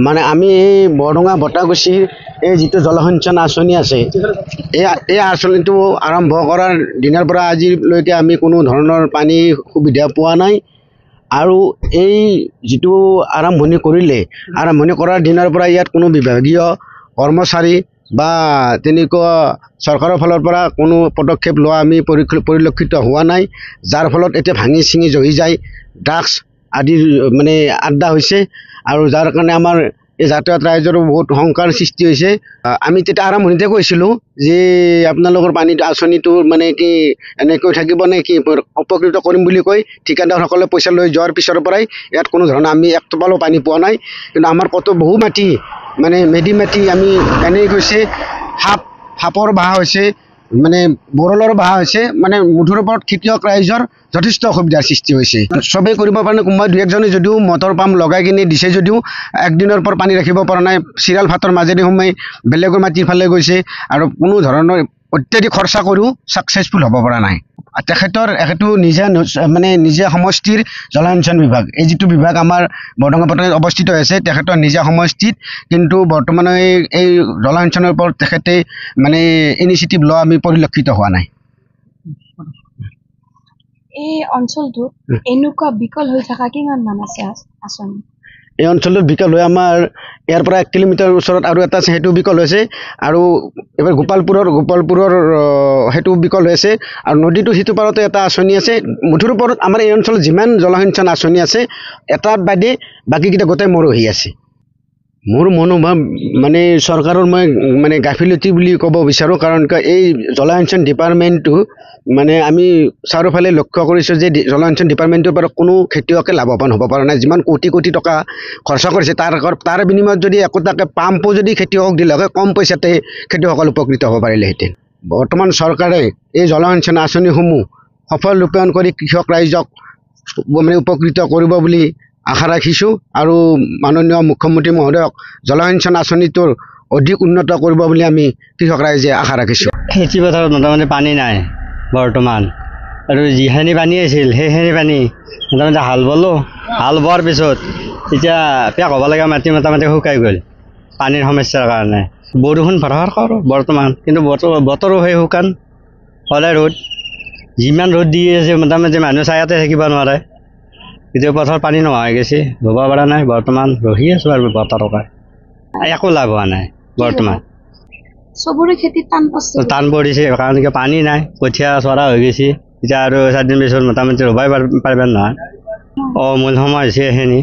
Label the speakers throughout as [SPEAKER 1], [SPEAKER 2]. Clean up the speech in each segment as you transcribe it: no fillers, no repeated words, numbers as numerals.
[SPEAKER 1] মানে আমি এই বৰডুঙা বটাগুচিৰ এই যিটো জলসিঞ্চন আঁচনি আছে এই আঁচনিটো আৰম্ভ কৰাৰ দিনাৰ পৰা আজিলৈকে আমি কোনো ধৰণৰ পানীৰ সুবিধা পোৱা নাই আৰু এই যিটো আৰম্ভণি কৰাৰ দিনাৰ পৰা ইয়াত কোনো বিভাগীয় কৰ্মচাৰী বা তেনেকুৱা চৰকাৰৰ ফালৰ পৰা কোনো পদক্ষেপ লোৱা আমি পৰিলক্ষিত হোৱা নাই, যাৰ ফলত এতিয়া ভাঙি চিঙি জহি যায়, ড্ৰাগছ আদিৰ মানে আড্ডা হৈছে আৰু যাৰ কাৰণে আমাৰ এই যাতায়াত ৰাইজৰো বহুত শংকাৰ সৃষ্টি হৈছে। আমি তেতিয়া আৰম্ভণিতে কৈছিলোঁ যে আপোনালোকৰ পানী আঁচনিটো মানে কি এনেকৈ থাকিব নে কি উপকৃত কৰিম বুলি কৈ ঠিকাদাৰসকলে পইচা লৈ যোৱাৰ পিছৰ পৰাই ইয়াত কোনো ধৰণৰ আমি এক টোপালো পানী পোৱা নাই। কিন্তু আমাৰ কত বহু মাটি মানে মেডি মাটি আমি এনেই গৈছে, সাপৰ বাঁহ হৈছে, মানে বৰলৰ বাঁহ হৈছে, মানে মুঠৰ ওপৰত খেতিয়ক ৰাইজৰ যথেষ্ট অসুবিধাৰ সৃষ্টি হৈছে। চবেই কৰিব পাৰে, কোনোবা দুই একজনে যদিও মটৰ পাম্প লগাই কিনে দিছে যদিও একদিনৰ পৰা পানী ৰাখিব পৰা নাই, চিৰাল ফাটৰ মাজেদি সোমাই বেলেগৰ মাটিৰ ফালে গৈছে আৰু কোনো ধৰণৰ অত্যাধিক খৰচা কৰিও ছাকচেছফুল হ'ব পৰা নাই। তেখেতৰ এখেতো নিজে সমষ্টিৰ জলসিঞ্চন বিভাগ, এই যিটো বিভাগ আমাৰ বৰডুঙা বটাত অৱস্থিত আছে, তেখেতৰ নিজা সমষ্টিত, কিন্তু বৰ্তমানে এই জলসিঞ্চনৰ ওপৰত তেখেতে মানে ইনিচিয়েটিভ লোৱা আমি পৰিলক্ষিত হোৱা নাই।
[SPEAKER 2] এই অঞ্চলটোত এনেকুৱা বিকল হৈ থকা কিমান মান আছে আঁচনি?
[SPEAKER 1] এই অঞ্চলটোত বিকল হৈ আমাৰ ইয়াৰ পৰা 1 কিলোমিটাৰ ওচৰত আৰু এটা আছে, সেইটো বিকল হৈছে আৰু এবাৰ গোপালপুৰৰ সেইটো বিকল হৈ আছে আৰু নদীটো সিটো পাৰতে এটা আঁচনি আছে। মুঠৰ ওপৰত আমাৰ এই অঞ্চলত যিমান জলসিঞ্চন আঁচনি আছে এটাত বাদে বাকীকেইটা গোটেই মৰহি আছে। মোৰ মনোভাৱ মানে চৰকাৰৰ মই মানে গাফিলতি বুলি ক'ব বিচাৰোঁ, কাৰণ এই জলসিঞ্চন ডিপাৰ্টমেণ্টটো মানে আমি চাৰিওফালে লক্ষ্য কৰিছোঁ যে জলসিঞ্চন ডিপাৰ্টমেণ্টৰ পৰা কোনো খেতিয়কে লাভৱান হ'ব পৰা নাই। যিমান কোটি কোটি টকা খৰচা কৰিছে তাৰ বিনিময়ত যদি একোটাকে পাম্পো যদি খেতিয়কক দিলে হয়, কম পইচাতে খেতিয়কসকল উপকৃত হ'ব পাৰিলেহেঁতেন। বৰ্তমান চৰকাৰে এই জলসিঞ্চন আঁচনিসমূহ সফল ৰূপায়ণ কৰি কৃষক ৰাইজক মানে উপকৃত কৰিব বুলি আশা ৰাখিছোঁ আৰু মাননীয় মুখ্যমন্ত্ৰী মহোদয়ক জলসিঞ্চন আঁচনিটোৰ অধিক উন্নত কৰিব বুলি আমি কৃষক ৰাইজে আশা ৰাখিছোঁ।
[SPEAKER 3] খেতি পথাৰত মোটামুটি পানী নাই বৰ্তমান, আৰু যিখিনি পানী আছিল সেইখিনি পানী মোটামুটি হাল বালোঁ, হাল বোৱাৰ পিছত এতিয়া পেক হ'ব লগা মাটি মোটামুটি শুকাই গ'ল পানীৰ সমস্যাৰ কাৰণে। বৰষুণ ভৰসা কৰোঁ বৰ্তমান, কিন্তু বতৰো সেই শুকান, সদায় ৰ'দ, যিমান ৰ'দ দি আছে মোটামুটি মানুহ চায়াতে থাকিব নোৱাৰে। এতিয়া পথাৰ পানী নোহোৱা হৈ গৈছে, ধুব পৰা নাই, বৰ্তমান ৰহি আছোঁ আৰু বতৰৰ কাৰণে একো লাভ হোৱা নাই। বৰ্তমান
[SPEAKER 2] চবৰে খেতিত
[SPEAKER 3] টান পৰিছে, কাৰণ কি পানী নাই, কঠীয়া চৰা হৈ গৈছে, এতিয়া আৰু 4 দিন পিছত মোটামুটি ৰুবাই পাৰিব নহয়। মূল সময় হৈছে এইখিনি,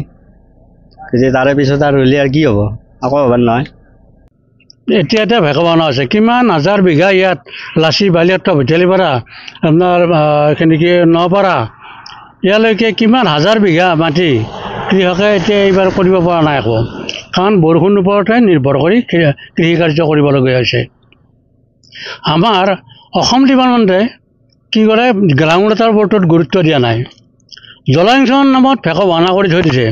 [SPEAKER 3] এতিয়া তাৰে পিছত আৰু ৰুলে আৰু কি হ'ব, আকৌ হ'ব নহয়।
[SPEAKER 4] এতিয়া ভেকৱানা হৈছে কিমান হাজাৰ বিঘা ইয়াত লাচি বালিয়াত ভেটেলিৰ পৰা আপোনাৰ এইখিনি কি নপাৰা ইয়ালৈকে কিমান হাজাৰ বিঘা মাটি কৃষকে এতিয়া এইবাৰ কৰিব পৰা নাই একো, কাৰণ বৰষুণৰ ওপৰতে নিৰ্ভৰ কৰি কৃষি কাৰ্য কৰিবলগীয়া হৈছে। আমাৰ অসম ডিপাৰ্টমেণ্টে কি কৰে, গ্ৰাউণ্ড ৱাটাৰ বৰ্ডত গুৰুত্ব দিয়া নাই, জলসিঞ্চন নামত ভেকৱানা কৰি থৈ দিছে।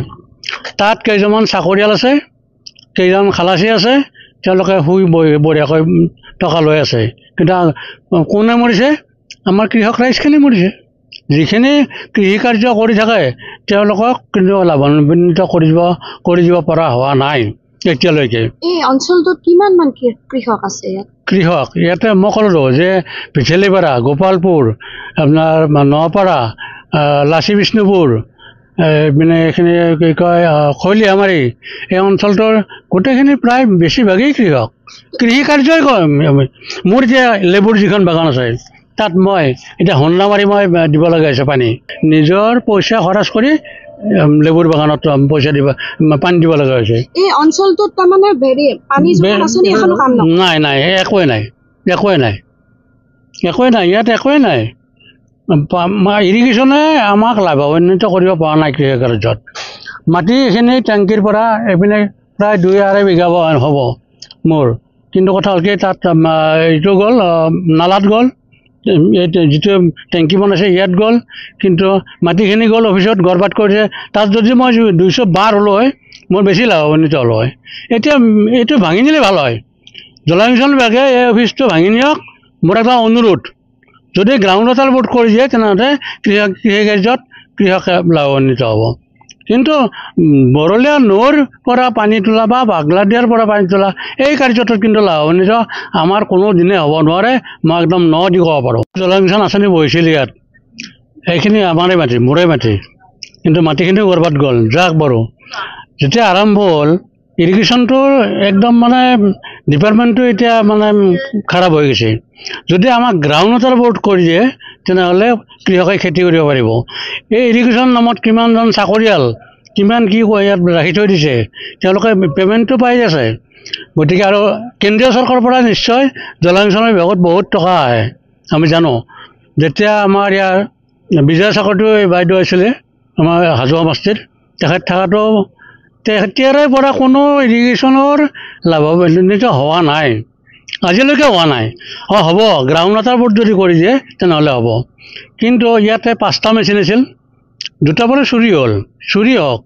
[SPEAKER 4] তাত কেইজনমান চাকৰিয়াল আছে, কেইজন খালাচী আছে, তেওঁলোকে শুই বঢ়িয়াকৈ টকা লৈ আছে, কিন্তু কোনে মৰিছে? আমাৰ কৃষক ৰাইজখিনি মৰিছে। যিখিনি কৃষি কাৰ্য কৰি থাকে তেওঁলোকক কিন্তু লাভান্বিত কৰি দিব পৰা হোৱা নাই এতিয়ালৈকে।
[SPEAKER 2] এই অঞ্চলটোত কিমান মান কৃষক আছে?
[SPEAKER 4] কৃষক ইয়াতে মই ক'লোঁ যে ভেটেলিপাৰা, গোপালপুৰ, আপোনাৰ নপাৰা, লাচি বিষ্ণুপুৰ, মানে এইখিনি কি কয় খৈলিহামাৰী, এই অঞ্চলটোৰ গোটেইখিনি প্ৰায় বেছিভাগেই কৃষক, কৃষি কাৰ্যই কয়। মোৰ এতিয়া লেবুৰ যিখন বাগান আছে তাত মই এতিয়া হন্দা মাৰি মই দিব লগা হৈছে পানী, নিজৰ পইচা খৰচ কৰি লেবুৰ বাগানত পানী দিব লগা হৈছে।
[SPEAKER 2] এই অঞ্চলটোত তাৰমানে
[SPEAKER 4] নাই, একোৱেই নাই, ইয়াত একোৱেই নাই। ইৰিগেশ্যনে আমাক লাভান্বিত কৰিব পৰা নাই কৃষি কাৰ্যত। মাটি এইখিনি টেংকিৰ পৰা এইপিনে প্ৰায় 2-2.5 বিঘা হ'ব মোৰ, কিন্তু কথা হ'ল কি তাত এইটো গ'ল নালাত গ'ল, যিটো টেংকি বনাইছে ইয়াত গ'ল, কিন্তু মাটিখিনি গ'ল অফিচত গৰবাদ কৰিছে। তাত যদি মই 200 বাৰ হ'লো হয় মোৰ বেছি লাভান্বিত হ'লো হয়। এতিয়া এইটো ভাঙি নিলে ভাল হয়, জলসিঞ্চন বিভাগে এই অফিচটো ভাঙি নিয়ক। মোৰ এটা অনুৰোধ, যদি গ্ৰাউণ্ড ৱাটাৰ বৰ্ড কৰি দিয়ে তেনেহ'লে কৃষি কাৰ্যত কৃষকে লাভান্বিত হ'ব। কিন্তু বৰলীয়া নৈৰ পৰা পানী তোলা বা বাগলাদিয়াৰ পৰা পানী তোলা এই কাৰ্যটোত কিন্তু লাভান্বিত আমাৰ কোনো দিনে হ'ব নোৱাৰে। মই একদম ন দি ক'ব পাৰোঁ। জলসিঞ্চন আঁচনি বহিছিল ইয়াত, এইখিনি আমাৰে মাটি, মোৰে মাটি, কিন্তু মাটিখিনি ক'ৰবাত গ'ল যাক বাৰু। যেতিয়া আৰম্ভ হ'ল ইৰিগেশ্যনটোৰ একদম মানে ডিপাৰ্টমেণ্টটো এতিয়া মানে খাৰাপ হৈ গৈছে। যদি আমাক গ্ৰাউণ্ড ৱাটাৰ বৰ্ড কৰি দিয়ে তেনেহ'লে কৃষকে খেতি কৰিব পাৰিব। এই ইৰিগেশ্যন নামত কিমানজন চাকৰিয়াল কিমান কি ইয়াত ৰাখি থৈ দিছে, তেওঁলোকে পে'মেণ্টটো পাই আছে। গতিকে আৰু কেন্দ্ৰীয় চৰকাৰৰ পৰা নিশ্চয় জলসিঞ্চনৰ বিভাগত বহুত টকা আহে, আমি জানো। যেতিয়া আমাৰ ইয়াৰ বিজয় চাকৰিটো বাইদেউ আছিলে আমাৰ হাজো সমষ্টিৰ, তেখেত থকাটো তেতিয়াৰে পৰা কোনো ইৰিগেশ্যনৰ লাভান্বিত হোৱা নাই, আজিলৈকে হোৱা নাই। হ'ব, গ্ৰাউণ্ড ৱাটাৰ বৰ্ড যদি কৰি দিয়ে তেনেহ'লে হ'ব। কিন্তু ইয়াতে 5টা মেচিন আছিল, 2টা পৰা চুৰি হ'ল। চুৰি হওক,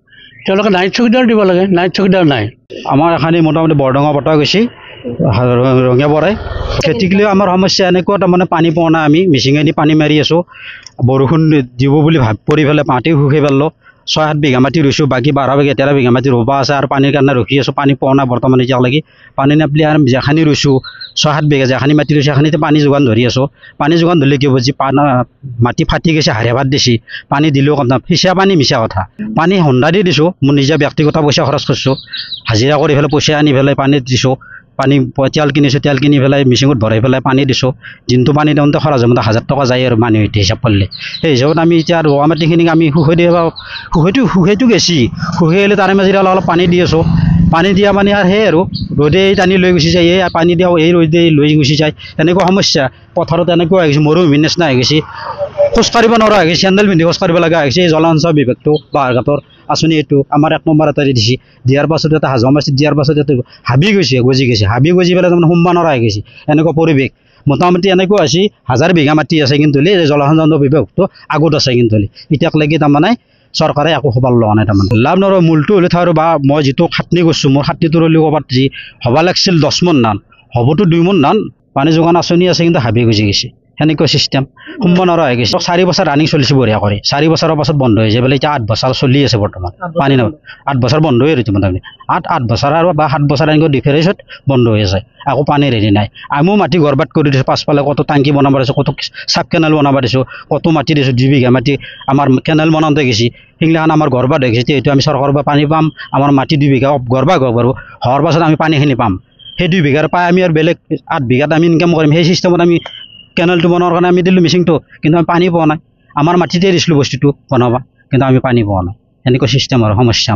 [SPEAKER 4] তেওঁলোকে নাইট চকীদাৰ দিব লাগে, নাইট চকীদাৰ নাই।
[SPEAKER 3] আমাৰ এখানি মোটামুটি বৰডঙা বটা গৈছে ৰঙীয়া পৰাই খেতিক লৈ আমাৰ সমস্যা এনেকুৱা, তাৰমানে পানী পোৱা নাই। আমি মিচিঙেদি পানী মাৰি আছোঁ, বৰষুণ দিব বুলি পৰি পেলাই মাটি শুকাই পেলালোঁ। 6-7 বিঘা মাটি ৰুইছোঁ, বাকী 12-13 বিঘা মাটি ৰুবা আছে আৰু পানীৰ কাৰণে ৰখি আছোঁ। পানী পোৱা নাই বৰ্তমান এতিয়ালৈকে। পানী নাপালে আৰু যেখানি ৰুইছোঁ 6-7 বিঘা যেখানি মাটি ৰুইছোঁ সেখানিতে পানী যোগান ধৰি আছোঁ। পানী যোগান ধৰিলে কি বুজি মাটি ফাটি গৈছে, হাৰিয়া ভাত দিছে, পানী দিলেও কম দাম। সিঁচা পানী মিছা কথা। পানী হন্দা দি দিছোঁ, মোৰ নিজে ব্যক্তিগত পইচা খৰচ কৰিছোঁ, হাজিৰা কৰি পেলাই পইচা আনি পেলাই পানীত দিছোঁ। পানী তেল কিনিছোঁ, তেল কিনি পেলাই মিচিঙত ভৰাই পেলাই পানী দিছোঁ। দিনটো পানী দিওঁতে খৰচ হয় 1000 টকা যায় আৰু মানুহ এতিয়া হিচাপ কৰিলে। সেই হিচাপত আমি এতিয়া ৰোৱা মাটিখিনিক আমি শুকাইটো গেছি, শুকাই গ'লে তাৰে মাজেৰে অলপ পানী দি আছোঁ। পানী দিয়া মানে আৰু সেই আৰু ৰ'দে টানি লৈ গুচি যায়, এই পানী দিয়াও এই ৰ'দে লৈ গুচি যায়। এনেকুৱা সমস্যা পথাৰত এনেকুৱা হৈ গৈছে, মৰুভূমিৰ নিচিনা হৈ গৈছে। খোজকাঢ়িব নোৱাৰা হৈ গৈছে, চেণ্ডেল পিন্ধি খোজকাঢ়িব লগা হৈছে। এই জলসিঞ্চন বিভাগটো বাহাৰঘাটৰ আঁচনি এইটো আমাৰ 1 নম্বৰ এটা দিছে, দিয়াৰ পাছত এটা হাজো সমষ্টিত দিয়াৰ পাছত এটা হাবি গৈছে, গজি গৈছে, হাবি গজি পেলাই তাৰমানে সোমবা নোৱাৰা হৈ গৈছে। এনেকুৱা পৰিৱেশ মোটামুটি এনেকুৱা হৈছে। 1000 বিঘা মাটি আছে কিন্তু জলসিঞ্চন বিভাগটো আগত আছে, কিন্তু এতিয়ালৈকে তাৰমানে চৰকাৰে একো খবৰ লোৱা নাই। তাৰমানে লাভ নৰয়, মূলটো হ'লে থওঁ বা মই যিটো খাটনি কৰিছোঁ, মোৰ খাটনিটোৰ হ'লেও ক'ৰবাত যি হ'ব লাগিছিল 10 মোন ধান, হ'বতো 2 মোন ধান। পানী যোগান আঁচনি আছে কিন্তু হাবি গুজি গৈছে, সেনেকুৱা চিষ্টেম। সোমব নোৱাৰা হৈ গৈছে। 4 বছৰ ৰানিং চলিছে বঢ়িয়া কৰি, 4 বছৰৰ পাছত বন্ধ হৈ যায় বোলে। এতিয়া 8 বছৰ চলি আছে বৰ্তমান পানী নহয়, 8 বছৰ বন্ধ হৈ আছে মোটামুটি। 8 বছৰ আৰু বা 7 বছৰ এনেকুৱা ডিফাৰেঞ্চত বন্ধ হৈ আছে, আকৌ পানীৰ হেৰি নাই। আমিও মাটি গৰবাত কৰি দিছোঁ, পাছফালে কত টাংকি বনাব দিছোঁ, কত চাব কেনেল বনাব দিছোঁ, কত মাটি দিছোঁ। 2 বিঘা মাটি আমাৰ কেনেল বনাওঁতে গেছি, সেইগিলাখান আমাৰ গৰবাত হৈ গৈছে। এইটো আমি চৰকাৰৰ পৰা পানী পাম, আমাৰ মাটি 2 বিঘা গৰবা হ'ব পাৰোঁ, হোৱাৰ পাছত আমি পানীখিনি পাম। সেই 2 বিঘাৰ পাই আমি আৰু বেলেগ 8 বিঘাত আমি ইনকাম কৰিম। সেই চিষ্টেমত আমি কেনেলটো বনোৱাৰ কাৰণে আমি দিলোঁ মিচিংটো, কিন্তু আমি পানী পোৱা নাই। আমাৰ মাটিতে দিছিলোঁ বস্তুটো বনাব, কিন্তু আমি পানী পোৱা নাই। এনেকুৱা চিষ্টেম আৰু সমস্যা।